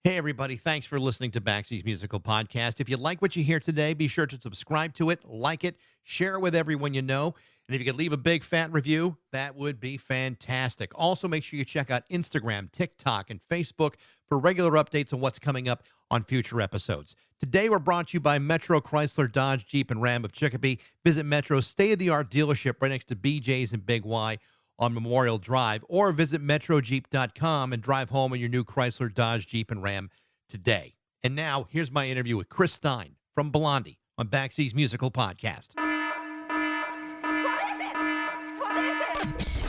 Hey, everybody. Thanks for listening to Baxy's Musical Podcast. If you like what you hear today, be sure to subscribe to it, like it, share it with everyone you know. And if you could leave a big fat review, that would be fantastic. Also, make sure you check out Instagram, TikTok, and Facebook for regular updates on what's coming up on future episodes. Today, we're brought to you by Metro Chrysler Dodge Jeep and Ram of Chicopee. Visit Metro's state-of-the-art dealership right next to BJ's and Big Y on Memorial Drive, or visit metrojeep.com and drive home in your new Chrysler, Dodge, Jeep, and Ram today. And now, here's my interview with Chris Stein from Blondie on Baxy's Musical Podcast.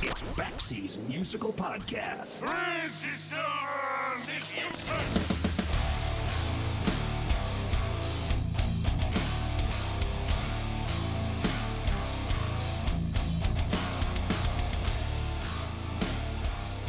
It's Baxy's Musical Podcast.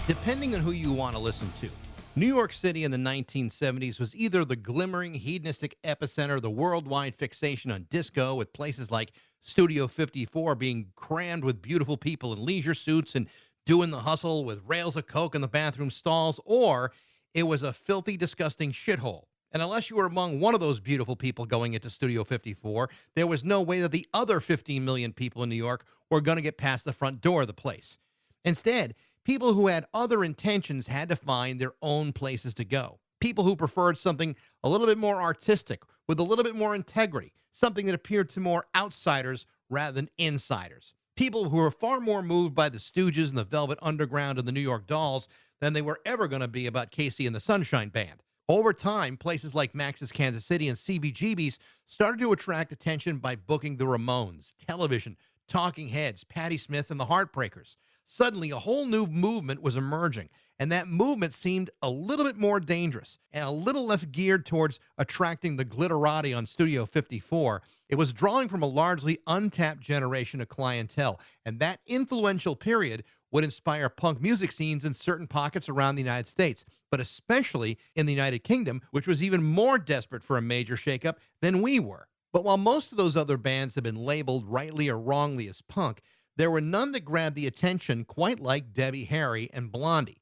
Depending on who you want to listen to, New York City in the 1970s was either the glimmering, hedonistic epicenter of the worldwide fixation on disco, with places like Studio 54 being crammed with beautiful people in leisure suits and doing the hustle with rails of coke in the bathroom stalls, or it was a filthy, disgusting shithole. And unless you were among one of those beautiful people going into Studio 54, there was no way that the other 15 million people in New York were going to get past the front door of the place. Instead, people who had other intentions had to find their own places to go. People who preferred something a little bit more artistic, with a little bit more integrity, something that appeared to more outsiders rather than insiders. People who were far more moved by the Stooges and the Velvet Underground and the New York Dolls than they were ever going to be about Casey and the Sunshine Band. Over time, places like Max's Kansas City and CBGB's started to attract attention by booking the Ramones, Television, Talking Heads, Patti Smith, and the Heartbreakers. Suddenly, a whole new movement was emerging, and that movement seemed a little bit more dangerous and a little less geared towards attracting the glitterati on Studio 54. It was drawing from a largely untapped generation of clientele, and that influential period would inspire punk music scenes in certain pockets around the United States, but especially in the United Kingdom, which was even more desperate for a major shakeup than we were. But while most of those other bands have been labeled rightly or wrongly as punk, there were none that grabbed the attention quite like Debbie Harry and Blondie.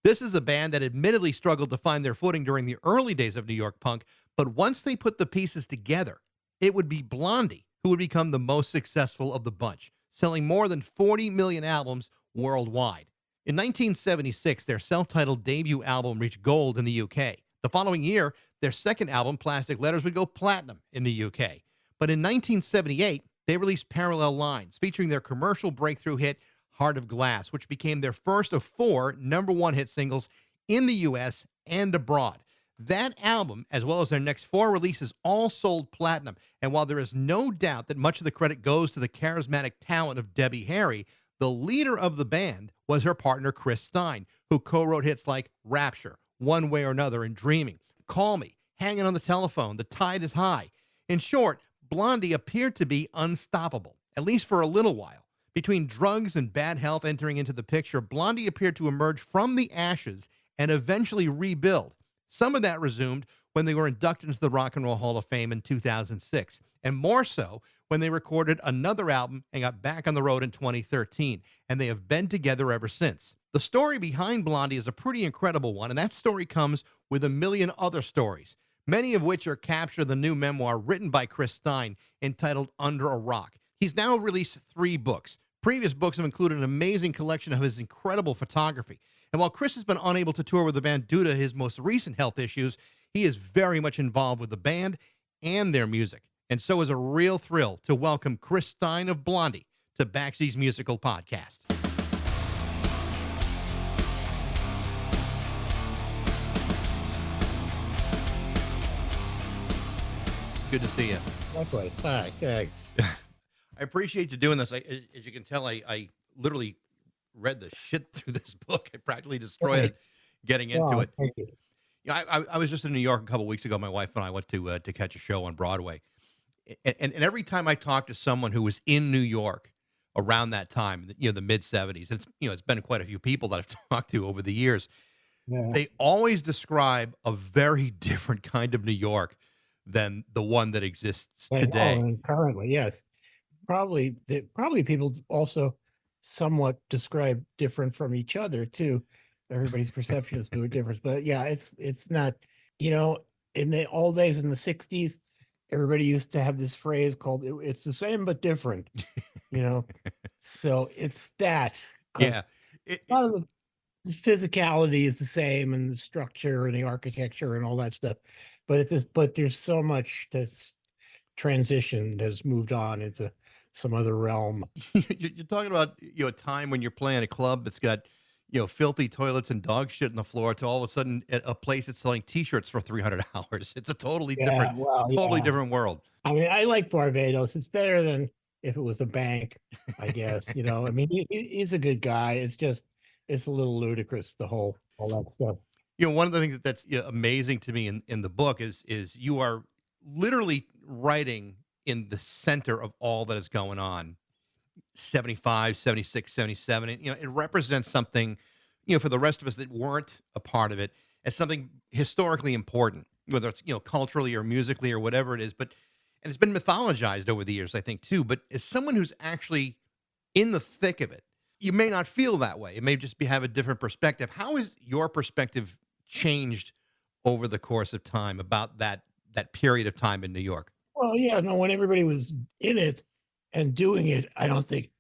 This is a band that admittedly struggled to find their footing during the early days of New York punk, but once they put the pieces together, it would be Blondie who would become the most successful of the bunch, selling more than 40 million albums worldwide. In 1976, their self-titled debut album reached gold in the UK. The following year, their second album, Plastic Letters, would go platinum in the UK. But in 1978, they released Parallel Lines, featuring their commercial breakthrough hit, Heart of Glass, which became their first of 4 number-one hit singles in the U.S. and abroad. That album, as well as their next 4 releases, all sold platinum. And while there is no doubt that much of the credit goes to the charismatic talent of Debbie Harry, the leader of the band was her partner, Chris Stein, who co-wrote hits like Rapture, One Way or Another, and Dreaming, Call Me, Hanging on the Telephone, The Tide is High. In short, Blondie appeared to be unstoppable, at least for a little while. Between drugs and bad health entering into the picture, Blondie appeared to emerge from the ashes and eventually rebuild. Some of that resumed when they were inducted into the Rock and Roll Hall of Fame in 2006, and more so when they recorded another album and got back on the road in 2013, and they have been together ever since. The story behind Blondie is a pretty incredible one, and that story comes with a million other stories, many of which are captured in the new memoir written by Chris Stein entitled Under a Rock. He's now released 3 books. Previous books have included an amazing collection of his incredible photography. And while Chris has been unable to tour with the band due to his most recent health issues, he is very much involved with the band and their music. And so is a real thrill to welcome Chris Stein of Blondie to Baxy's Musical Podcast. Good to see you. Likewise. Hi, thanks. I appreciate you doing this. As you can tell, I literally read the shit through this book. I practically destroyed it getting into it. Thank you. Yeah, I was just in New York a couple weeks ago. My wife and I went to catch a show on Broadway, and every time I talk to someone who was in New York around that time, the mid '70s, it's been quite a few people that I've talked to over the years. Yeah. They always describe a very different kind of New York than the one that exists today. And currently, yes. Probably people also somewhat describe different from each other too. Everybody's perception is different, but yeah, it's not You know, in the old days in the 60s, everybody used to have this phrase called it's the same but different, you know. So it's that because Yeah. It, a lot of the physicality is the same and the structure and the architecture and all that stuff. But there's so much that's transitioned, has moved on into some other realm. you're talking about a time when you're playing a club that's got filthy toilets and dog shit on the floor to all of a sudden at a place that's selling T-shirts for $300. It's a Yeah, well, totally yeah. different world. I mean, I like Barbados. It's better than if it was a bank, I guess. You know, I mean, he's a good guy. It's just it's a little ludicrous, the whole all that stuff. One of the things that's amazing to me in the book is you are literally writing in the center of all that is going on. 75, 76, 77. And, it represents something, for the rest of us that weren't a part of it, as something historically important, whether it's, culturally or musically or whatever it is. And it's been mythologized over the years, I think, too. But as someone who's actually in the thick of it, you may not feel that way. It may just have a different perspective. How has your perspective changed over the course of time about that period of time in New York? Well, yeah, no, when everybody was in it and doing it, I don't think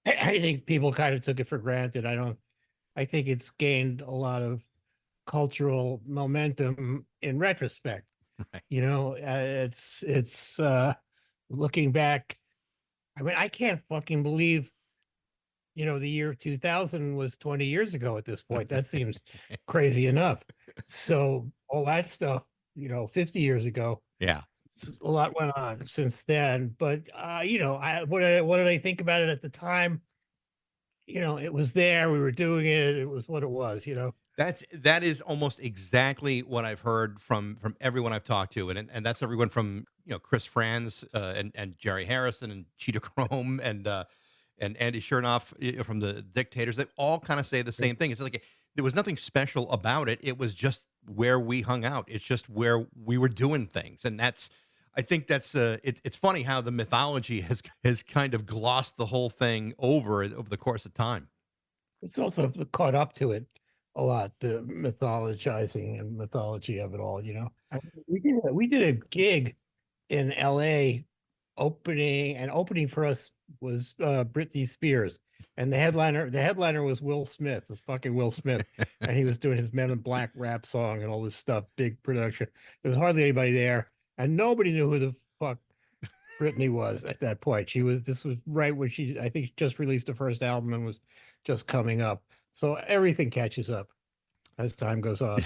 I think people kind of took it for granted. I think it's gained a lot of cultural momentum in retrospect. Right. You know, it's looking back. I mean, I can't fucking believe, the year 2000 was 20 years ago at this point. That seems crazy enough. So all that stuff, 50 years ago, Yeah. a lot went on since then. But what did I think about it at the time? It was there. We were doing it. It was what it was. That is almost exactly what I've heard from everyone I've talked to, and that's everyone from Chris Franz and Jerry Harrison and Cheetah Chrome and Andy Chernoff from the Dictators. They all kind of say the same thing. It's like there was nothing special about it. It was just where we hung out. It's just where we were doing things, and I think that's it's funny how the mythology has kind of glossed the whole thing over the course of time. It's also caught up to it a lot, the mythologizing and mythology of it all. We did a gig in LA opening for us was Britney Spears. And the headliner was Will Smith, was fucking Will Smith. And he was doing his Men in Black rap song and all this stuff, big production. There was hardly anybody there. And nobody knew who the fuck Britney was at that point. This was right when I think she just released the first album and was just coming up. So everything catches up as time goes on.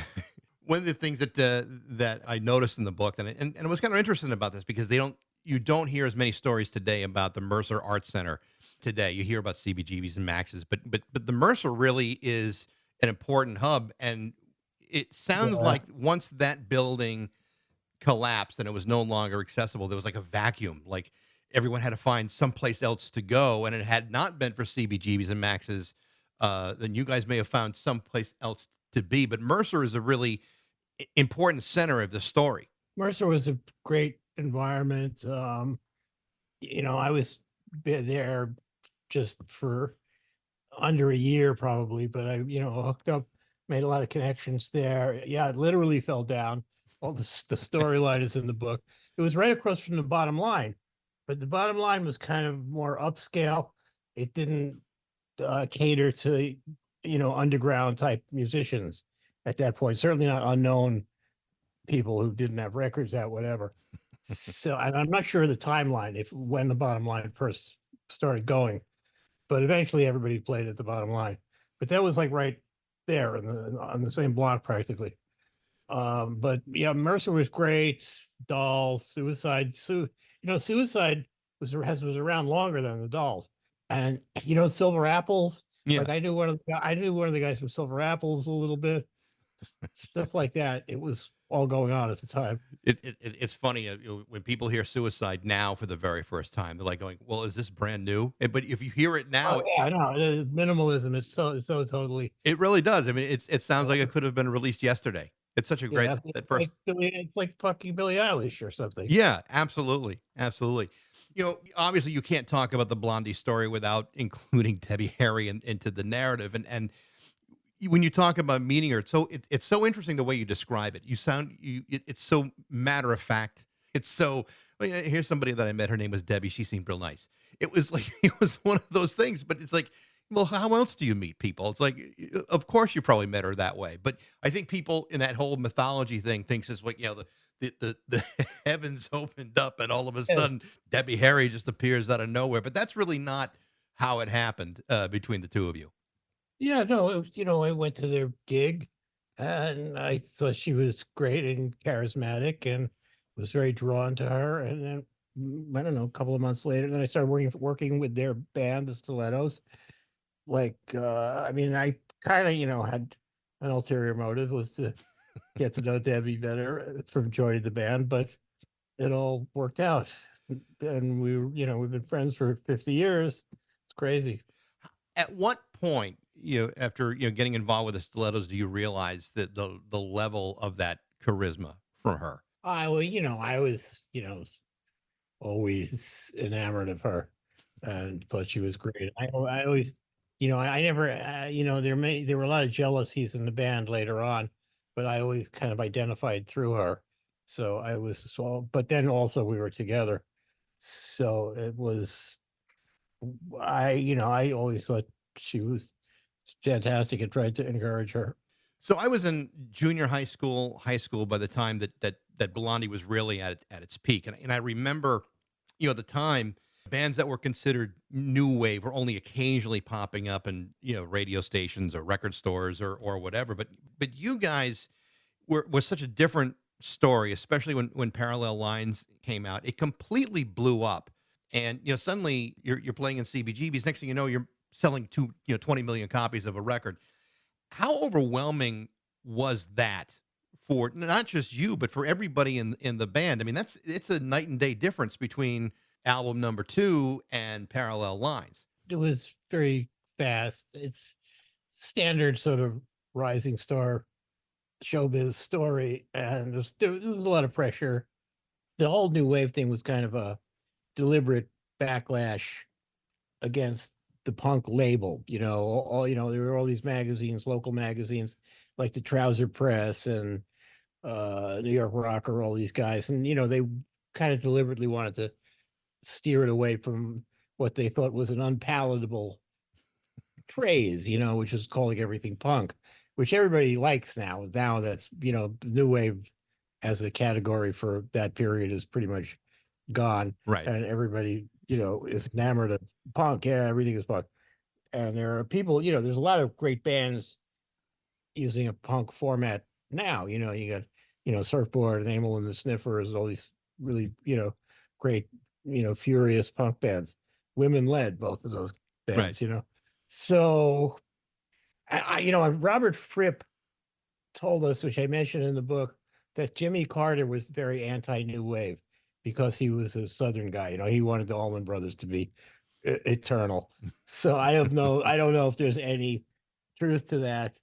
One of the things that I noticed in the book, and it was kind of interesting about this because you don't hear as many stories today about the Mercer Art Center today. You hear about CBGBs and Maxes, but the Mercer really is an important hub, and it sounds Yeah. like once that building collapsed and it was no longer accessible, there was like a vacuum. Like everyone had to find someplace else to go, and it had not been for CBGBs and Maxes, then you guys may have found someplace else to be. But Mercer is a really important center of the story. Mercer was a great environment. I was there just for under a year probably, but I, hooked up, made a lot of connections there. Yeah, it literally fell down. All the storyline is in the book. It was right across from the Bottom Line, but the Bottom Line was kind of more upscale. It didn't cater to, underground type musicians at that point. Certainly not unknown people who didn't have records out, whatever. So, and I'm not sure the timeline if when the Bottom Line first started going, but eventually everybody played at the Bottom Line. But that was like right there on the same block practically. But yeah, Mercer was great. Dolls, Suicide was around longer than the Dolls, and Silver Apples. Yeah. Like I knew one of the guys from Silver Apples a little bit, stuff like that. It was all going on at the time. It's funny when people hear Suicide now for the very first time, they're like going, "Well, is this brand new?" But if you hear it now, Oh yeah, I know. Minimalism. It's so totally. it really does. I mean, it sounds like it could have been released yesterday. It's such a great Yeah, that first. It's like fucking Billie Eilish or something. Yeah, absolutely, absolutely. Obviously, you can't talk about the Blondie story without including Debbie Harry into the narrative, and when you talk about meeting her, it's so interesting the way you describe it. It's so matter of fact. It's so well, yeah, here's somebody that I met. Her name was Debbie. She seemed real nice. It was like it was one of those things, but it's like, well, how else do you meet people? It's like, of course you probably met her that way. But I think people in that whole mythology thing thinks it's like, the heavens opened up and all of a Yeah, sudden Debbie Harry just appears out of nowhere. But that's really not how it happened between the two of you. yeah, no, I went to their gig and I thought she was great and charismatic and was very drawn to her. And then I don't know, a couple of months later, then I started working with their band, the Stilettos. Like, I mean, I kind of, had an ulterior motive was to get to know Debbie better from joining the band, but it all worked out. And we've been friends for 50 years. It's crazy. At what point, after getting involved with the Stilettos, do you realize that the level of that charisma from her? I was, always enamored of her and thought she was great. I always, I never, there were a lot of jealousies in the band later on, but I always kind of identified through her. So but then also we were together. So it was, I always thought she was fantastic and tried to encourage her. So I was in junior high school by the time that Blondie was really at its peak, and I remember, at the time, bands that were considered new wave were only occasionally popping up in radio stations or record stores or whatever. But you guys were such a different story, especially when Parallel Lines came out. It completely blew up, and suddenly you're playing in CBGBs. Next thing you know, you're selling 20 million copies of a record. How overwhelming was that for not just you, but for everybody in the band? I mean, it's a night and day difference between album number two and Parallel Lines. It was very fast. It's standard sort of rising star showbiz story, and there was a lot of pressure. The whole new wave thing was kind of a deliberate backlash against the punk label. There were all these magazines, local magazines like the Trouser Press and New York Rocker, all these guys, and they kind of deliberately wanted to steer it away from what they thought was an unpalatable phrase, which is calling everything punk, which everybody likes now. Now that's, new wave as a category for that period is pretty much gone. Right. And everybody, is enamored of punk. Yeah, everything is punk. And there are people, there's a lot of great bands using a punk format now. You got, Surfboard and Amel and the Sniffers, and all these really, great, furious punk bands, women led, both of those Right. bands. So Robert Fripp told us, which I mentioned in the book, that Jimmy Carter was very anti-new wave because he was a Southern guy. He wanted the Allman Brothers to be eternal. So I don't know if there's any truth to that,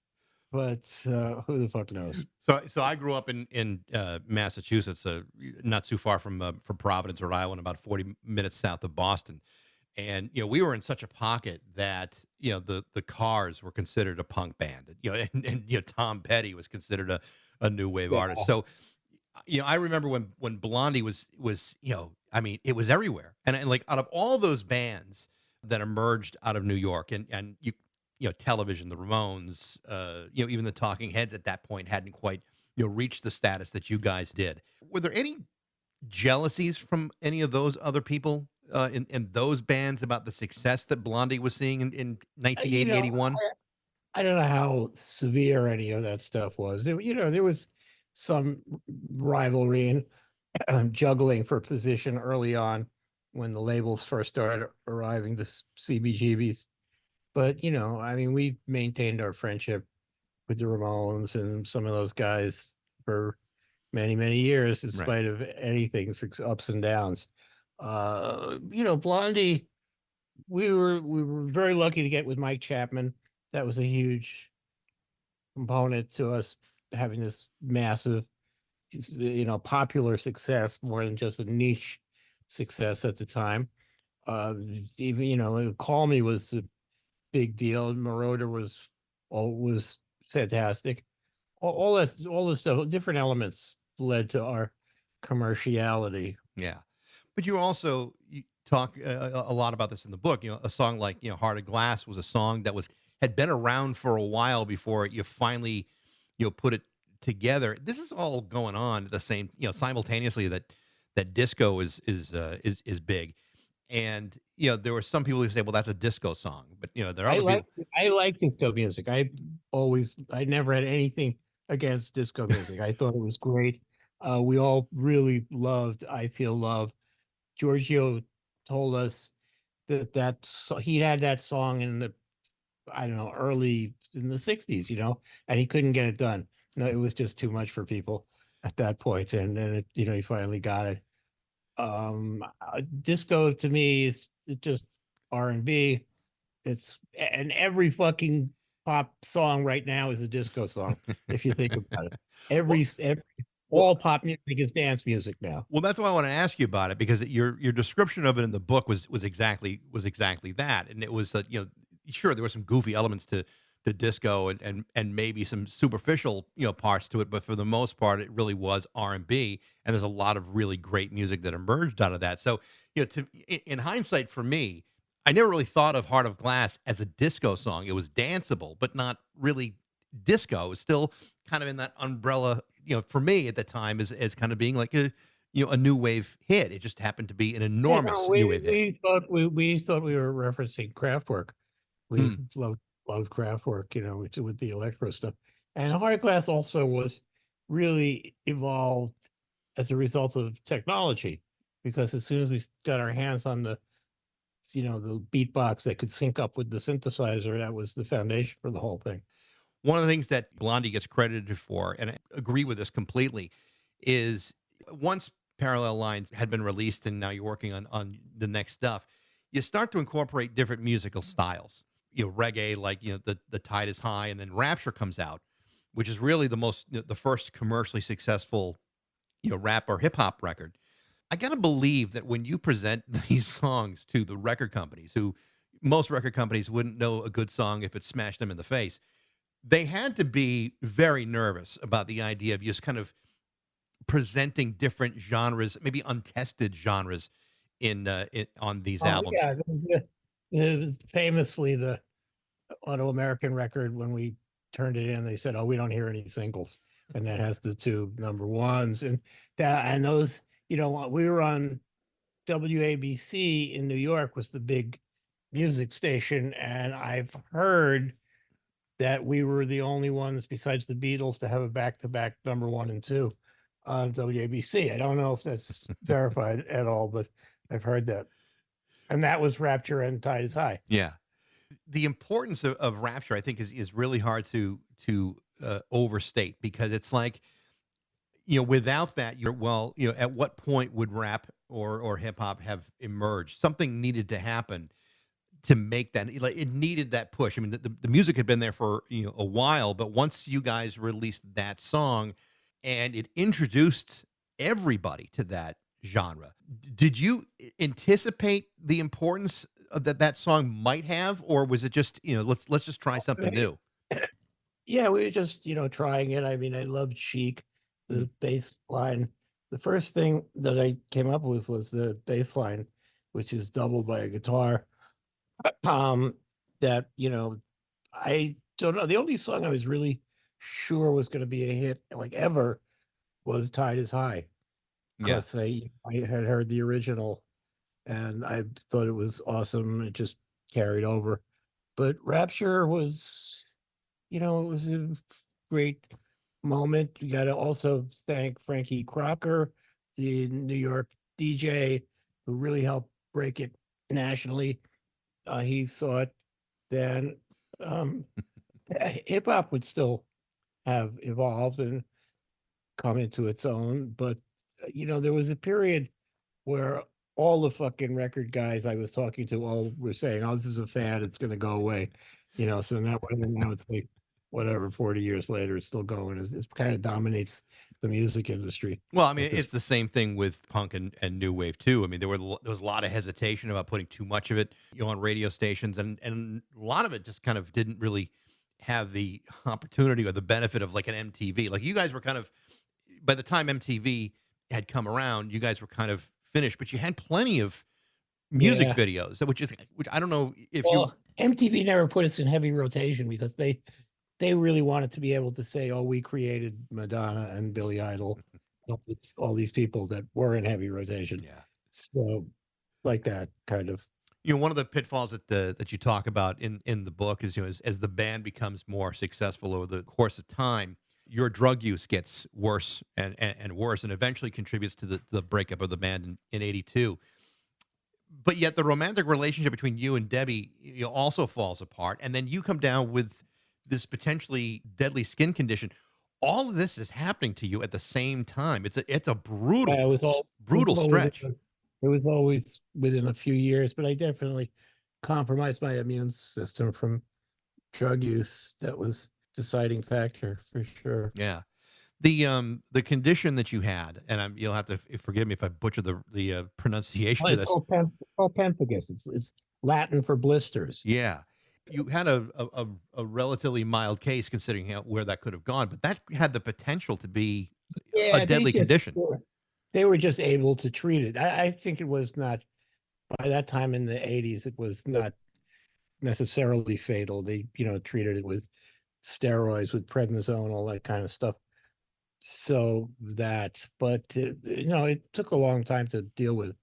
but who the fuck knows? So I grew up in Massachusetts, not too far from Providence, Rhode Island, about 40 minutes south of Boston. And we were in such a pocket that the Cars were considered a punk band. And Tom Petty was considered a new wave Yeah. artist. So I remember when Blondie was I mean, it was everywhere. And like out of all those bands that emerged out of New York, and Television, the Ramones, even the Talking Heads at that point hadn't quite reached the status that you guys did. Were there any jealousies from any of those other people in those bands about the success that Blondie was seeing in Uh, 1980, 81? I don't know how severe any of that stuff was. There was some rivalry and juggling for position early on when the labels first started arriving to CBGBs. But I mean, we maintained our friendship with the Ramones and some of those guys for many, many years, in Right. spite of anything, ups and downs. Blondie, we were very lucky to get with Mike Chapman. That was a huge component to us having this massive, popular success more than just a niche success at the time. Uh, Even, Call Me was a big deal. Marauder was fantastic. All this stuff, different elements led to our commerciality. Yeah. But you talk a lot about this in the book. A song like "Heart of Glass" was a song that was had been around for a while before you finally put it together. This is all going on at the same simultaneously that disco is big, and there were some people who say, well, that's a disco song, but there are I other like people. I like disco music. I never had anything against disco music. I thought it was great. We all really loved "I Feel Love." Giorgio told us he had that song in the, I don't know, early in the 60s, and he couldn't get it done. No, it was just too much for people at that point, and then he finally got it. Disco to me is just R&B. And every fucking pop song right now is a disco song, if you think about it. well, Every well, all pop music is dance music now. Well, that's why I want to ask you about it, because your description of it in the book was exactly that, and it was sure there were some goofy elements to disco and maybe some superficial parts to it, but for the most part, it really was R&B, and there's a lot of really great music that emerged out of that. So in hindsight, for me, I never really thought of "Heart of Glass" as a disco song. It was danceable, but not really disco. It was still kind of in that umbrella, for me at the time, as kind of being like a new wave hit. It just happened to be an Yeah, no, enormous new we wave hit. we thought we thought we were referencing Kraftwerk. We Hmm. loved Kraftwerk, with the electro stuff. And Hard Glass also was really evolved as a result of technology, because as soon as we got our hands on the beatbox that could sync up with the synthesizer, that was the foundation for the whole thing. One of the things that Blondie gets credited for, and I agree with this completely, is once Parallel Lines had been released and now you're working on the next stuff, you start to incorporate different musical styles. Reggae, like the Tide is High, and then Rapture comes out, which is really the first commercially successful rap or hip hop record. I gotta believe that when you present these songs to the record companies, who most record companies wouldn't know a good song if it smashed them in the face, they had to be very nervous about the idea of just kind of presenting different genres, maybe untested genres on these Oh albums. yeah, famously the Auto American record, when we turned it in, they said, "Oh, we don't hear any singles," and that has the two number ones, and those. We were on WABC in New York, was the big music station, and I've heard that we were the only ones besides the Beatles to have a back-to-back number one and two on WABC. I don't know if that's verified at all, but I've heard that. And that was Rapture and Tide is High. Yeah. The importance of Rapture, I think, is really hard to overstate, because it's like, without that, at what point would rap or hip hop have emerged? Something needed to happen to make that, like, it needed that push. I mean, the music had been there for a while, but once you guys released that song, and it introduced everybody to that genre, did you anticipate the importance that song might have, or was it just let's just try something new? Yeah, we were just, trying it. I mean, I loved Chic, Mm. the bass line. The first thing that I came up with was the bass line, which is doubled by a guitar. Um, that, I don't know. The only song I was really sure was going to be a hit, like ever, was Tide is High, Yeah. because I had heard the original and I thought it was awesome. It just carried over. But Rapture was, it was a great moment. You got to also thank Frankie Crocker, the New York DJ, who really helped break it nationally. He saw it then. Um, Hip hop would still have evolved and come into its own, but there was a period where all the fucking record guys I was talking to all were saying, "Oh, this is a fad, it's gonna go away." So now it's like whatever, 40 years later, it's still going. It kind of dominates the music industry Well, I mean, at this. it's the same thing with punk and new wave too. I mean, there was a lot of hesitation about putting too much of it, on radio stations, and a lot of it just kind of didn't really have the opportunity or the benefit of like an MTV. Like you guys were kind of, by the time MTV had come around, you guys were kind of finished, but you had plenty of music Yeah. videos, which I don't know if you. Well, MTV never put us in heavy rotation because they really wanted to be able to say, "Oh, we created Madonna and Billy Idol, all these people that were in heavy rotation." Yeah. So, like that kind of. One of the pitfalls that you talk about in the book is, as the band becomes more successful over the course of time, your drug use gets worse and worse, and eventually contributes to the breakup of the band in '82. But yet, the romantic relationship between you and Debbie, also falls apart, and then you come down with this potentially deadly skin condition. All of this is happening to you at the same time. It's a Yeah, it was brutal all within stretch. it was always within a few years, but I definitely compromised my immune system from drug use. That was deciding factor for sure. Yeah. The condition that you had, and you'll have to forgive me if I butcher the pronunciation Well, of this. it's called pemphigus. It's Latin for blisters. Yeah, you had a relatively mild case considering where that could have gone, but that had the potential to be a Yeah, deadly condition. they were just able to treat it. I think it was not by that time in the 80s, it was not necessarily fatal. They, treated it with steroids, with prednisone, all that kind of stuff. So but it took a long time to deal with.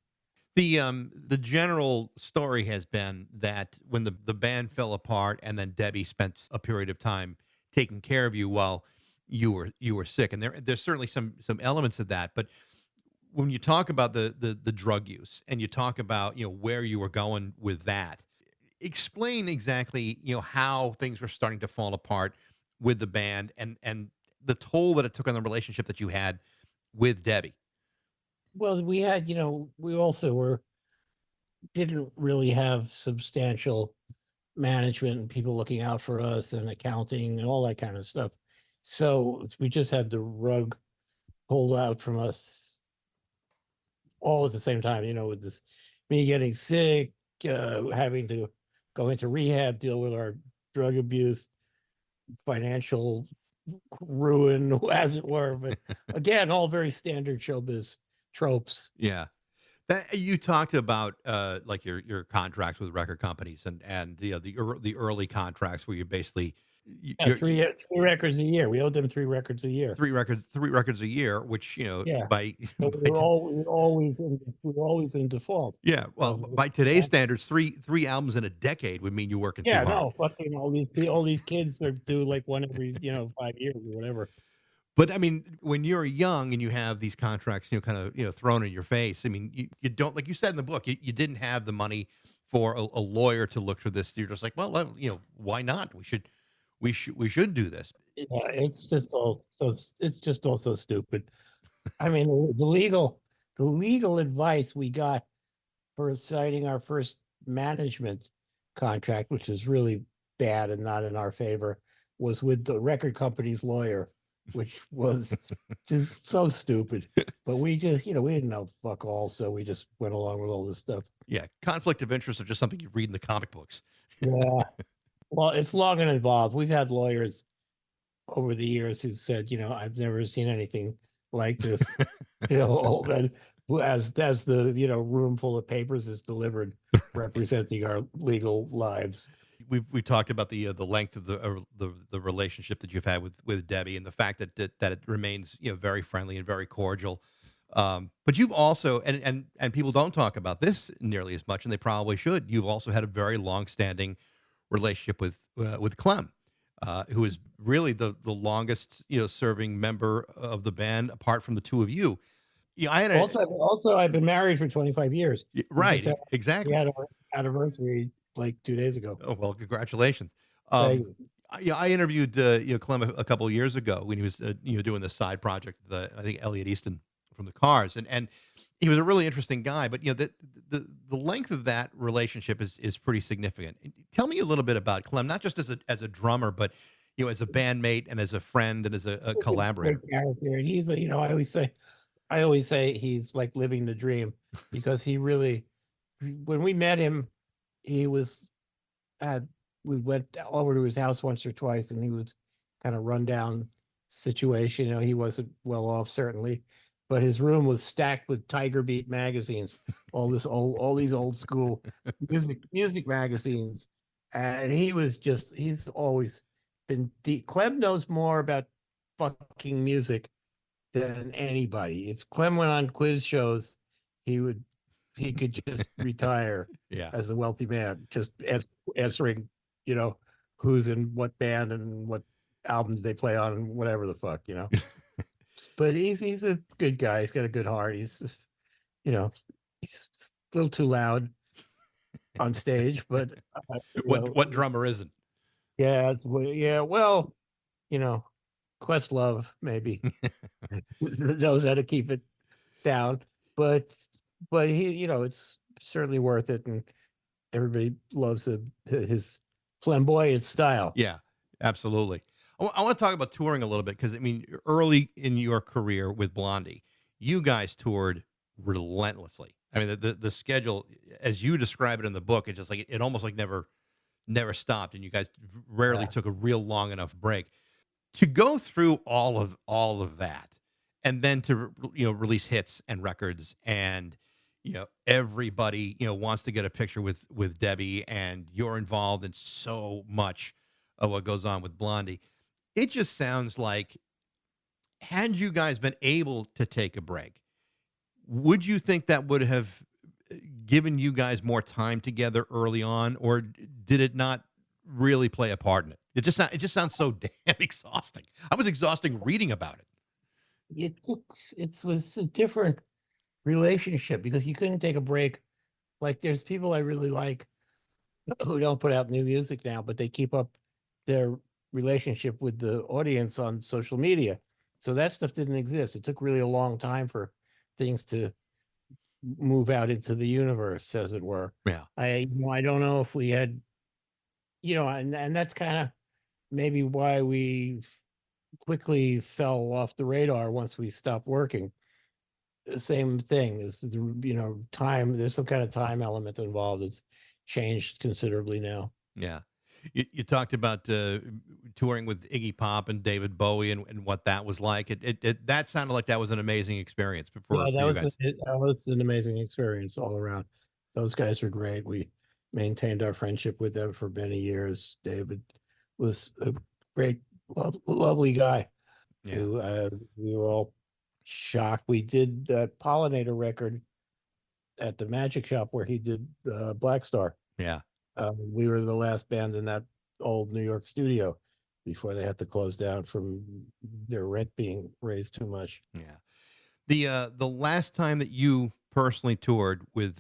The general story has been that when the band fell apart, and then Debbie spent a period of time taking care of you while you were sick, and there's certainly some elements of that. But when you talk about the drug use, and you talk about where you were going with that, explain exactly how things were starting to fall apart with the band, and the toll that it took on the relationship that you had with Debbie. Well, we had, we also didn't really have substantial management and people looking out for us and accounting and all that kind of stuff. So we just had the rug pulled out from us all at the same time, with this me getting sick, having to go into rehab, deal with our drug abuse, financial ruin, as it were. But again, all very standard showbiz tropes. Yeah. That you talked about, like your contracts with record companies, and the early contracts where you basically Yeah, you're three records a year. We owed them three records a year. three records a year, which Yeah. by So we were always in default. yeah, well, So, by today's standards, three albums in a decade would mean you're working too yeah, hard. no, fucking all these kids that do like one every 5 years or whatever. But I mean, when you're young and you have these contracts, kind of thrown in your face. I mean, you don't, like you said in the book, you didn't have the money for a lawyer to look through this. You're just like, well, why not? We should do this. Yeah, it's just all so stupid. I mean, the legal advice we got for signing our first management contract, which is really bad and not in our favor, was with the record company's lawyer, which was just so stupid. But we just, we didn't know fuck all, so we just went along with all this stuff. Yeah, conflict of interest are just something you read in the comic books. Yeah. Well, it's long and involved. We've had lawyers over the years who said, I've never seen anything like this, and as the room full of papers is delivered representing our legal lives. We talked about the length of the relationship that you've had with Debbie, and the fact that it remains very friendly and very cordial. But you've also, and people don't talk about this nearly as much, and they probably should. You've also had a very long-standing relationship with Clem, who is really the longest serving member of the band apart from the two of you. Yeah, I had Also, I've been married for 25 years. right, We exactly. had our anniversary like 2 days ago. Oh well, congratulations. Thank Um, you. I interviewed Clem a couple of years ago when he was doing this side project. I think Elliot Easton from the Cars, and he was a really interesting guy. But the length of that relationship is pretty significant. Tell me a little bit about Clem, not just as a drummer, but as a bandmate and as a friend and as a collaborator. Great character, and he's I always say he's like living the dream because he really, when we met him, he was had we went over to his house once or twice, and he was kind of run down situation. You know, he wasn't well off certainly, but his room was stacked with Tiger Beat magazines, all these old school music magazines, and he's always been deep. Clem knows more about fucking music than anybody. If Clem went on quiz shows, he would he could just retire Yeah. as a wealthy man, just answering, you know, who's in what band and what albums they play on and whatever the fuck, you know. But he's a good guy. He's got a good heart. You know, he's a little too loud on stage, but What drummer isn't? yeah, yeah. Well, you know, Questlove maybe knows how to keep it down, but he, you know, it's certainly worth it, and everybody loves his flamboyant style. Yeah, absolutely. I want to talk about touring a little bit because I mean, early in your career with Blondie, you guys toured relentlessly. I mean, the schedule, as you describe it in the book, it's just like it almost like never stopped, and you guys rarely Yeah. took a real long enough break to go through all of that, and then to release hits and records, and everybody wants to get a picture with Debbie, and you're involved in so much of what goes on with Blondie. It just sounds like, had you guys been able to take a break, would you think that would have given you guys more time together early on, or did it not really play a part in it? It just sounds so damn exhausting. I was exhausting reading about it. It was a different relationship because you couldn't take a break. Like there's people I really like who don't put out new music now, but they keep up their relationship with the audience on social media. So that stuff didn't exist. It took really a long time for things to move out into the universe, as it were. Yeah. I don't know if we had, and that's kind of maybe why we quickly fell off the radar once we stopped working. The same thing is, time. There's some kind of time element involved. It's changed considerably now. Yeah. You talked about touring with Iggy Pop and David Bowie and what that was like. That sounded like that was an amazing experience Yeah, for you guys. that was an amazing experience all around. Those guys were great. We maintained our friendship with them for many years. David was a great, lovely guy Yeah. who we were all shocked. We did that Pollinator record at the Magic Shop where he did Black Star. Yeah. We were the last band in that old New York studio before they had to close down from their rent being raised too much. Yeah. The last time that you personally toured with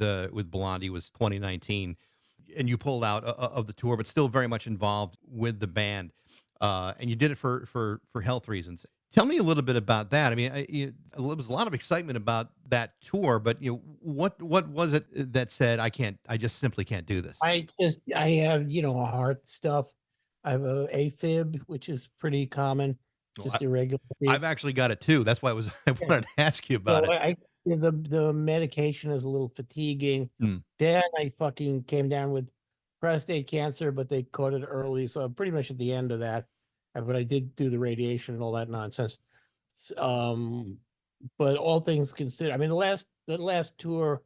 Blondie was 2019, and you pulled out of the tour, but still very much involved with the band, and you did it for health reasons. Tell me a little bit about that. I mean, there was a lot of excitement about that tour, but what was it that said, I just simply can't do this? I have, a heart stuff. I have a AFib, which is pretty common, Well, just irregular I've beats. actually got it too. That's why I Yeah. wanted to ask you about So it. the medication is a little fatiguing. Mm. Then I fucking came down with prostate cancer, but they caught it early, so I'm pretty much at the end of that. But I did do the radiation and all that nonsense. Um, but all things considered, I mean, the last tour,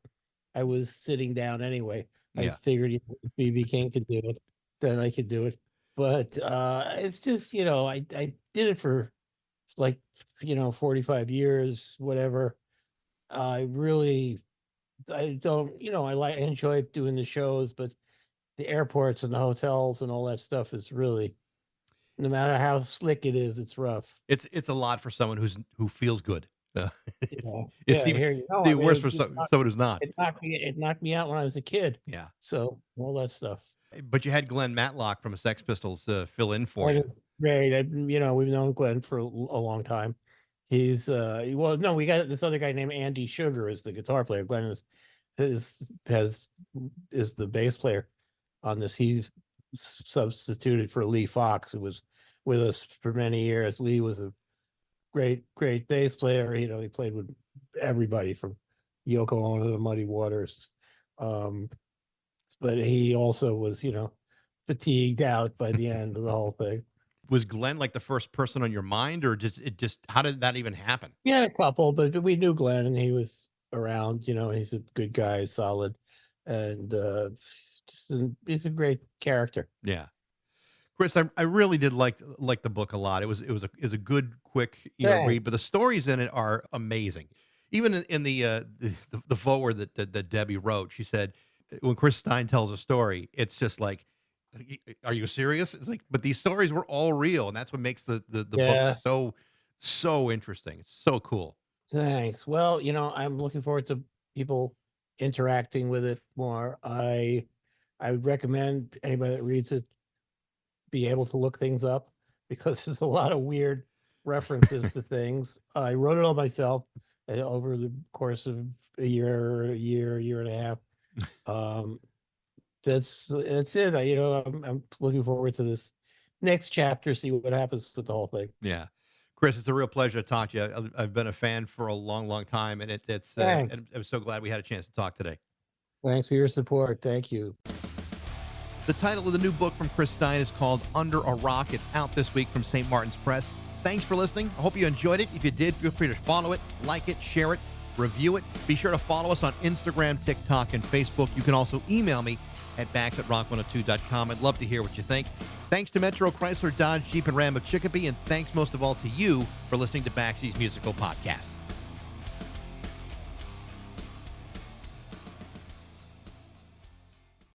I was sitting down anyway. I Yeah. figured if BB King could do it, then I could do it. But it's just, I did it for like 45 years, whatever. I really I don't, I enjoy doing the shows, but the airports and the hotels and all that stuff is really, no matter how slick it is, it's rough. It's a lot for someone who feels good. It's Yeah, it's yeah, even here it's you go. I even mean, worse for someone who's not. it knocked me out when I was a kid. Yeah. So all that stuff. But you had Glenn Matlock from Sex Pistols fill in for That you. is great. We've known Glenn for a long time. Well, no, we got this other guy named Andy Sugar as the guitar player. Glenn is the bass player on this. He's substituted for Lee Fox, who was with us for many years. Lee was a great bass player. He played with everybody from Yoko Ono to Muddy Waters. But he also was, fatigued out by the end of the whole thing. Was Glenn like the first person on your mind, or how did that even happen? We had a couple, but we knew Glenn and he was around, he's a good guy, solid, and he's a great character. Yeah. Chris, I really did like the book a lot. It was a good, quick read, but the stories in it are amazing. Even in the foreword that Debbie wrote, she said when Chris Stein tells a story, it's just like, are you serious? It's like, but these stories were all real, and that's what makes the Yeah. book so interesting. It's so cool. Thanks. Well, I'm looking forward to people interacting with it more. I would recommend anybody that reads it be able to look things up because there's a lot of weird references to things. I wrote it all myself over the course of a year and a half. That's it. I'm looking forward to this next chapter, see what happens with the whole thing. Yeah. Chris, it's a real pleasure to talk to you. I've been a fan for a long, long time, and Thanks. and I'm so glad we had a chance to talk today. Thanks for your support. Thank you. The title of the new book from Chris Stein is called Under a Rock. It's out this week from St. Martin's Press. Thanks for listening. I hope you enjoyed it. If you did, feel free to follow it, like it, share it, review it. Be sure to follow us on Instagram, TikTok, and Facebook. You can also email me at bax@rock102.com. I'd love to hear what you think. Thanks to Metro, Chrysler, Dodge, Jeep, and Ram of Chicopee, and thanks most of all to you for listening to Baxy's Musical Podcast.